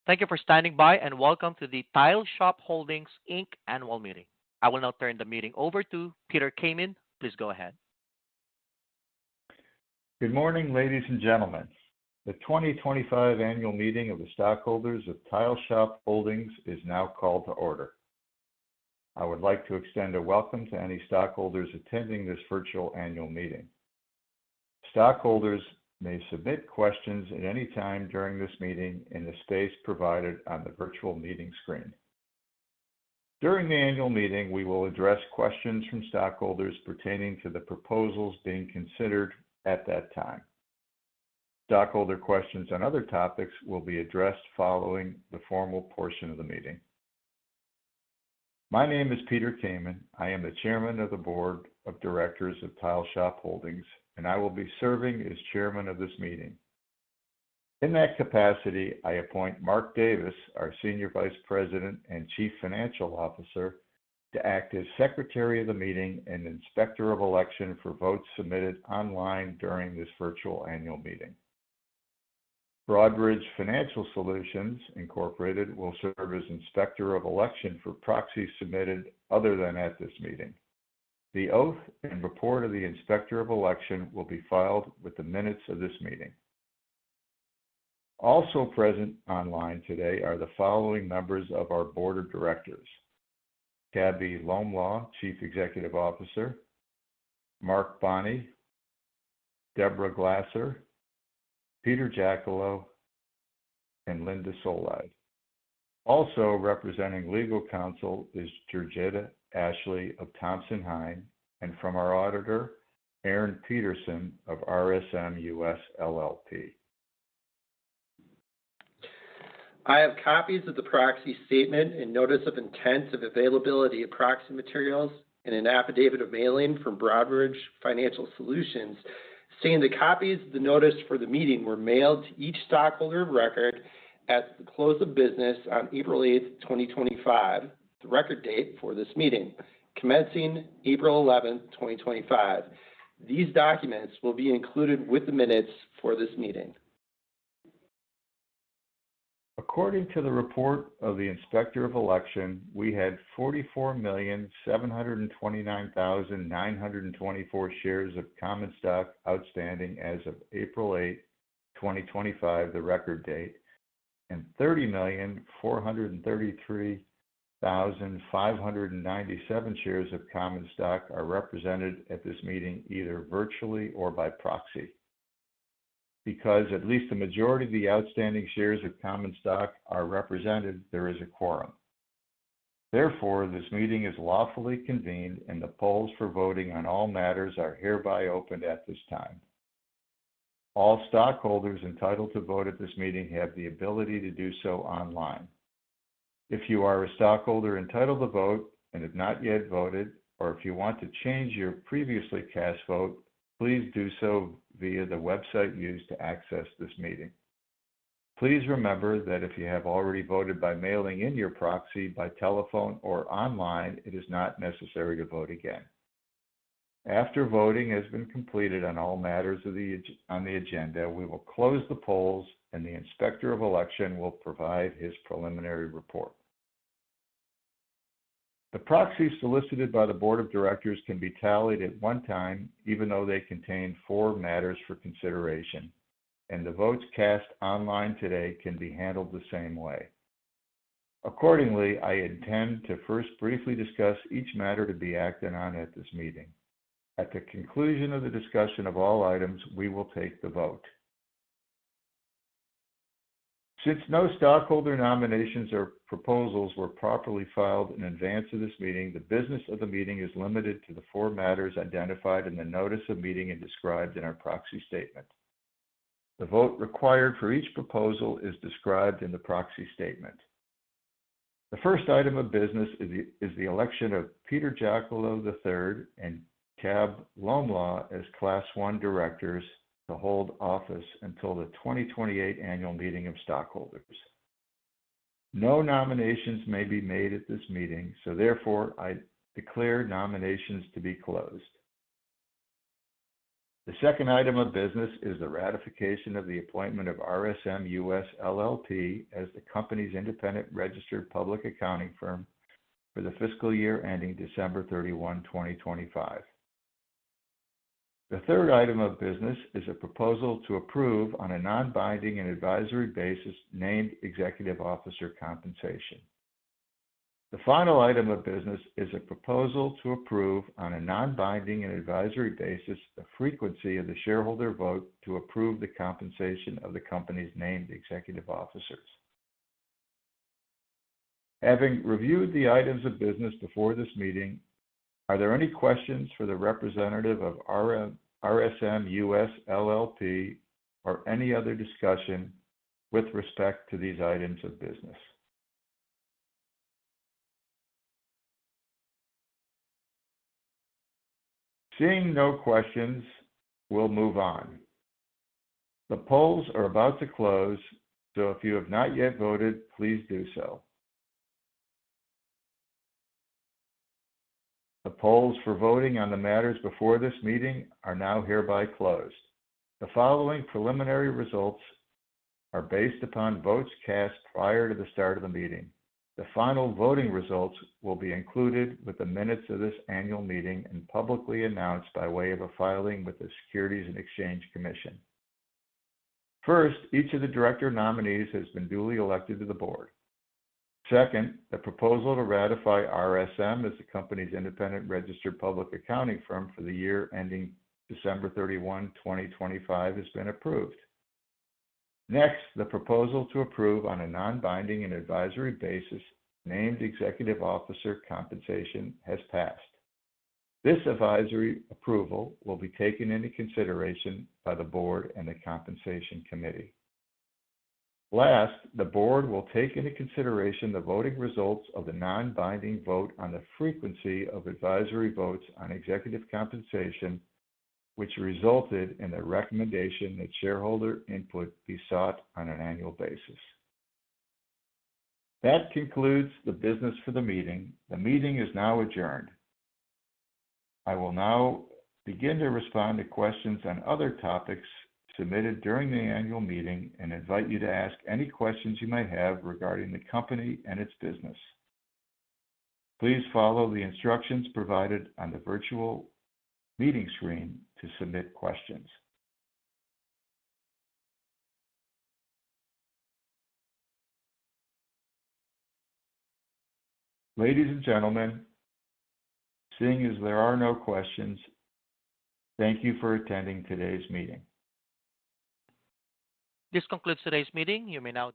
Thank you for standing by and welcome to the Tile Shop Holdings, Inc. annual meeting. I will now turn the meeting over to Peter Kamin. Please go ahead. Good morning, ladies and gentlemen. The 2025 annual meeting of the stockholders of Tile Shop Holdings is now called to order. I would like to extend a welcome to any stockholders attending this virtual annual meeting. Stockholders may submit questions at any time during this meeting in the space provided on the virtual meeting screen. During the annual meeting, we will address questions from stockholders pertaining to the proposals being considered at that time. Stockholder questions on other topics will be addressed following the formal portion of the meeting. My name is Peter Kamin. I am the Chairman of the Board of Directors of Tile Shop Holdings, and I will be serving as Chairman of this meeting. In that capacity, I appoint Mark Davis, our Senior Vice President and Chief Financial Officer, to act as Secretary of the meeting and Inspector of Election for votes submitted online during this virtual annual meeting. Broadridge Financial Solutions, Incorporated, will serve as Inspector of Election for proxies submitted other than at this meeting. The oath and report of the Inspector of Election will be filed with the minutes of this meeting. Also present online today are the following members of our Board of Directors: Cabell Lolma, Chief Executive Officer; Mark Bonney; Deborah Glasser; Peter Jacullo; and Linda Solide. Also representing legal counsel is Georgetta Ashley of Thompson Hine, and from our auditor, Aaron Peterson of RSM US LLP. I have copies of the proxy statement and notice of intent of availability of proxy materials and an affidavit of mailing from Broadridge Financial Solutions saying the copies of the notice for the meeting were mailed to each stockholder of record at the close of business on April 8, 2025, the record date for this meeting, commencing April 11, 2025. These documents will be included with the minutes for this meeting. According to the report of the Inspector of Election, we had 44,729,924 shares of common stock outstanding as of April 8, 2025, the record date, and 30,433,597 shares of common stock are represented at this meeting either virtually or by proxy. Because at least the majority of the outstanding shares of common stock are represented, there is a quorum. Therefore, this meeting is lawfully convened and the polls for voting on all matters are hereby opened at this time. All stockholders entitled to vote at this meeting have the ability to do so online. If you are a stockholder entitled to vote and have not yet voted, or if you want to change your previously cast vote, please do so via the website used to access this meeting. Please remember that if you have already voted by mailing in your proxy by telephone or online, it is not necessary to vote again. After voting has been completed on all matters on the agenda, we will close the polls and the Inspector of Election will provide his preliminary report. The proxies solicited by the Board of Directors can be tallied at one time, even though they contain 4 matters for consideration, and the votes cast online today can be handled the same way. Accordingly, I intend to first briefly discuss each matter to be acted on at this meeting. At the conclusion of the discussion of all items, we will take the vote. Since no stockholder nominations or proposals were properly filed in advance of this meeting, the business of the meeting is limited to the 4 matters identified in the notice of meeting and described in our proxy statement. The vote required for each proposal is described in the proxy statement. The first item of business is the election of Peter Jacullo III and Cabell Lolma as Class 1 directors to hold office until the 2028 annual meeting of stockholders. No nominations may be made at this meeting, so therefore I declare nominations to be closed. The second item of business is the ratification of the appointment of RSM US LLP as the company's independent registered public accounting firm for the fiscal year ending December 31, 2025. The third item of business is a proposal to approve on a non-binding and advisory basis named executive officer compensation. The final item of business is a proposal to approve on a non-binding and advisory basis the frequency of the shareholder vote to approve the compensation of the company's named executive officers. Having reviewed the items of business before this meeting, are there any questions for the representative of RSM US LLP or any other discussion with respect to these items of business? Seeing no questions, we'll move on. The polls are about to close, so if you have not yet voted, please do so. The polls for voting on the matters before this meeting are now hereby closed. The following preliminary results are based upon votes cast prior to the start of the meeting. The final voting results will be included with the minutes of this annual meeting and publicly announced by way of a filing with the Securities and Exchange Commission. First, each of the director nominees has been duly elected to the board. Second, the proposal to ratify RSM as the company's independent registered public accounting firm for the year ending December 31, 2025 has been approved. Next, the proposal to approve on a non-binding and advisory basis named executive officer compensation has passed. This advisory approval will be taken into consideration by the board and the Compensation Committee. Last, the board will take into consideration the voting results of the non-binding vote on the frequency of advisory votes on executive compensation, which resulted in the recommendation that shareholder input be sought on an annual basis. That concludes the business for the meeting. The meeting is now adjourned. I will now begin to respond to questions on other topics submitted during the annual meeting and invite you to ask any questions you may have regarding the company and its business. Please follow the instructions provided on the virtual meeting screen to submit questions. Ladies and gentlemen, seeing as there are no questions, thank you for attending today's meeting. This concludes today's meeting. You may now